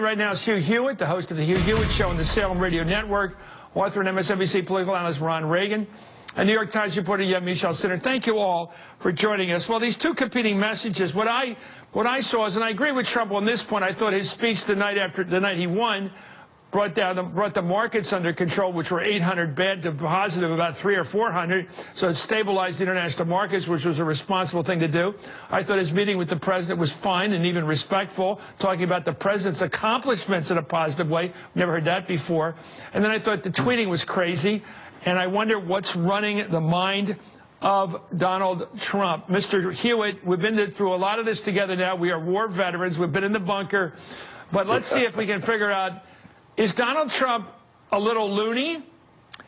Right now is Hugh Hewitt, the host of the Hugh Hewitt Show on the Salem Radio Network, author and MSNBC political analyst Ron Reagan, and New York Times reporter Yamiche Alcindor. Thank you all for joining us. Well, these two competing messages, what I saw is, and I agree with Trump on this point, I thought his speech the night he won brought the markets under control, which were 800 bad to positive, about 300 or 400. So it stabilized the international markets, which was a responsible thing to do. I thought his meeting with the president was fine and even respectful, talking about the president's accomplishments in a positive way. Never heard that before. And then I thought the tweeting was crazy. And I wonder what's running the mind of Donald Trump. Mr. Hewitt, we've been through a lot of this together now. We are war veterans. We've been in the bunker. But let's see if we can figure out, is Donald Trump a little loony?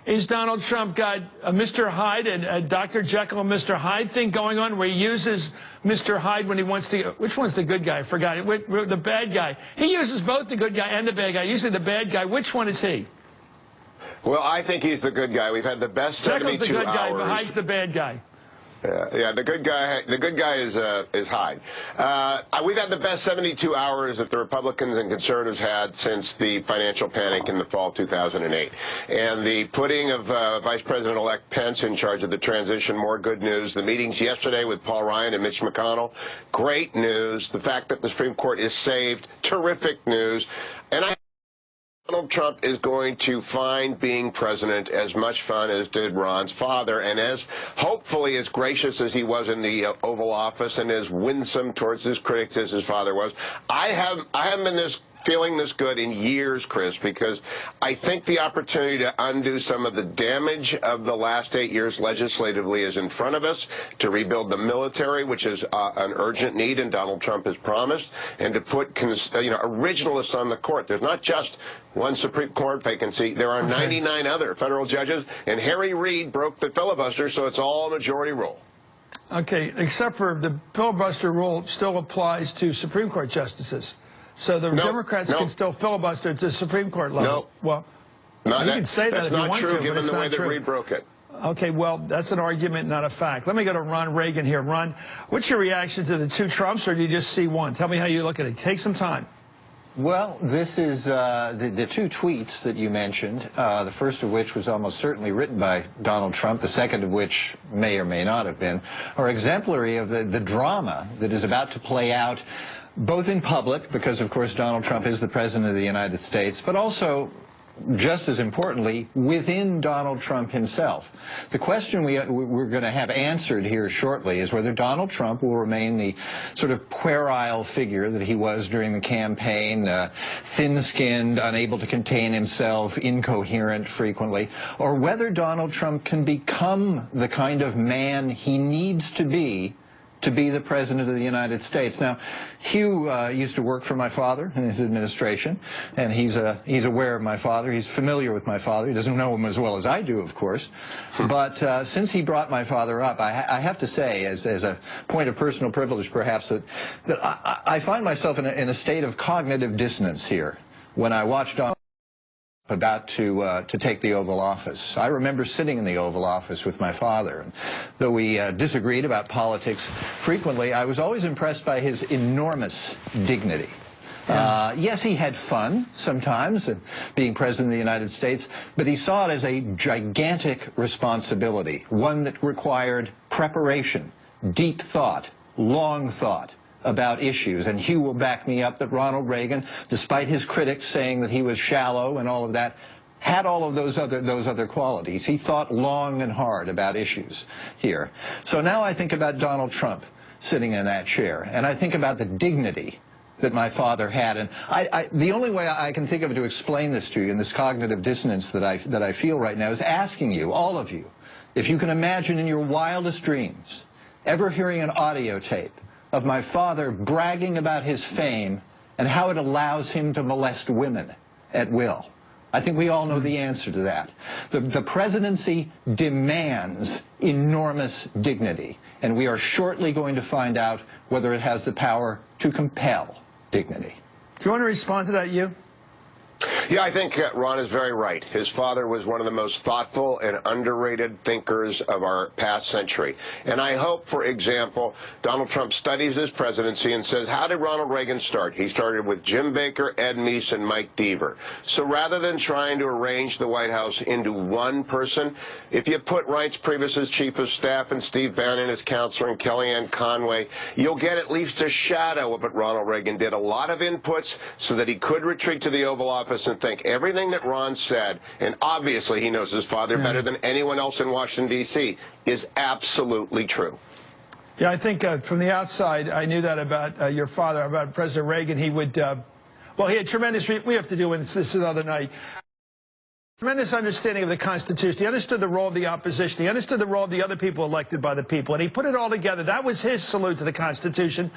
Is Donald Trump got a Mr. Hyde and a Dr. Jekyll and Mr. Hyde thing going on, where he uses Mr. Hyde when he wants to? Which one's the good guy? I forgot it. The bad guy. He uses both the good guy and the bad guy. Usually the bad guy. Which one is he? Well, I think he's the good guy. We've had the best 72 hours. Jekyll's the good guy, but Hyde's the bad guy. Yeah, the good guy is Hyde. We've had the best 72 hours that the Republicans and conservatives had since the financial panic in the fall of 2008. And the putting of Vice President-elect Pence in charge of the transition, more good news. The meetings yesterday with Paul Ryan and Mitch McConnell, great news. The fact that the Supreme Court is saved, terrific news. And Donald Trump is going to find being president as much fun as did Ron's father, and as hopefully as gracious as he was in the Oval Office and as winsome towards his critics as his father was. I haven't been feeling this good in years, Chris, because I think the opportunity to undo some of the damage of the last 8 years legislatively is in front of us, to rebuild the military, which is an urgent need, and Donald Trump has promised, and to put originalists on the court. There's not just one Supreme Court vacancy. There are 99 other federal judges, and Harry Reid broke the filibuster, so it's all majority rule. Okay, except for the filibuster rule still applies to Supreme Court justices. So the Democrats can still filibuster at the Supreme Court level. Well, you can say that if you want to, but it's not true. That's not true, given the way that Reid broke it. Okay, well, that's an argument, not a fact. Let me go to Ron Reagan here. Ron, what's your reaction to the two Trumps, or do you just see one? Tell me how you look at it. Take some time. Well, this is the two tweets that you mentioned, the first of which was almost certainly written by Donald Trump, the second of which may or may not have been, are exemplary of the drama that is about to play out, both in public, because, of course, Donald Trump is the President of the United States, but also, just as importantly, within Donald Trump himself. The question we're going to have answered here shortly is whether Donald Trump will remain the sort of puerile figure that he was during the campaign, thin-skinned, unable to contain himself, incoherent frequently, or whether Donald Trump can become the kind of man he needs to be the President of the United States. Now, Hugh used to work for my father in his administration, and he's aware of my father. He's familiar with my father. He doesn't know him as well as I do, of course. But since he brought my father up, I have to say, as a point of personal privilege, perhaps, that I find myself in a state of cognitive dissonance here when I watched about to take the Oval Office. I remember sitting in the Oval Office with my father, and though we disagreed about politics frequently, I was always impressed by his enormous dignity. Yes, he had fun sometimes being President of the United States, but he saw it as a gigantic responsibility, one that required preparation, deep thought, long thought about issues. And Hugh will back me up that Ronald Reagan, despite his critics saying that he was shallow and all of that, had all of those other qualities. He thought long and hard about issues here. So now I think about Donald Trump sitting in that chair, and I think about the dignity that my father had. And the only way I can think of to explain this to you in this cognitive dissonance that I feel right now is asking you, all of you, if you can imagine in your wildest dreams ever hearing an audio tape of my father bragging about his fame and how it allows him to molest women at will. I think we all know the answer to that. The presidency demands enormous dignity, and we are shortly going to find out whether it has the power to compel dignity. Do you want to respond to that, Hugh? Yeah, I think Ron is very right. His father was one of the most thoughtful and underrated thinkers of our past century. And I hope, for example, Donald Trump studies his presidency and says, how did Ronald Reagan start? He started with Jim Baker, Ed Meese, and Mike Deaver. So rather than trying to arrange the White House into one person, if you put Reince Priebus as chief of staff and Steve Bannon as counselor and Kellyanne Conway, you'll get at least a shadow of what Ronald Reagan did. A lot of inputs so that he could retreat to the Oval Office and think everything that Ron said, and obviously he knows his father better than anyone else in Washington, D.C., is absolutely true. Yeah, I think from the outside, I knew that about your father, about President Reagan. He would, well, he had tremendous, we have to do this another night. Tremendous understanding of the Constitution. He understood the role of the opposition. He understood the role of the other people elected by the people. And he put it all together. That was his salute to the Constitution.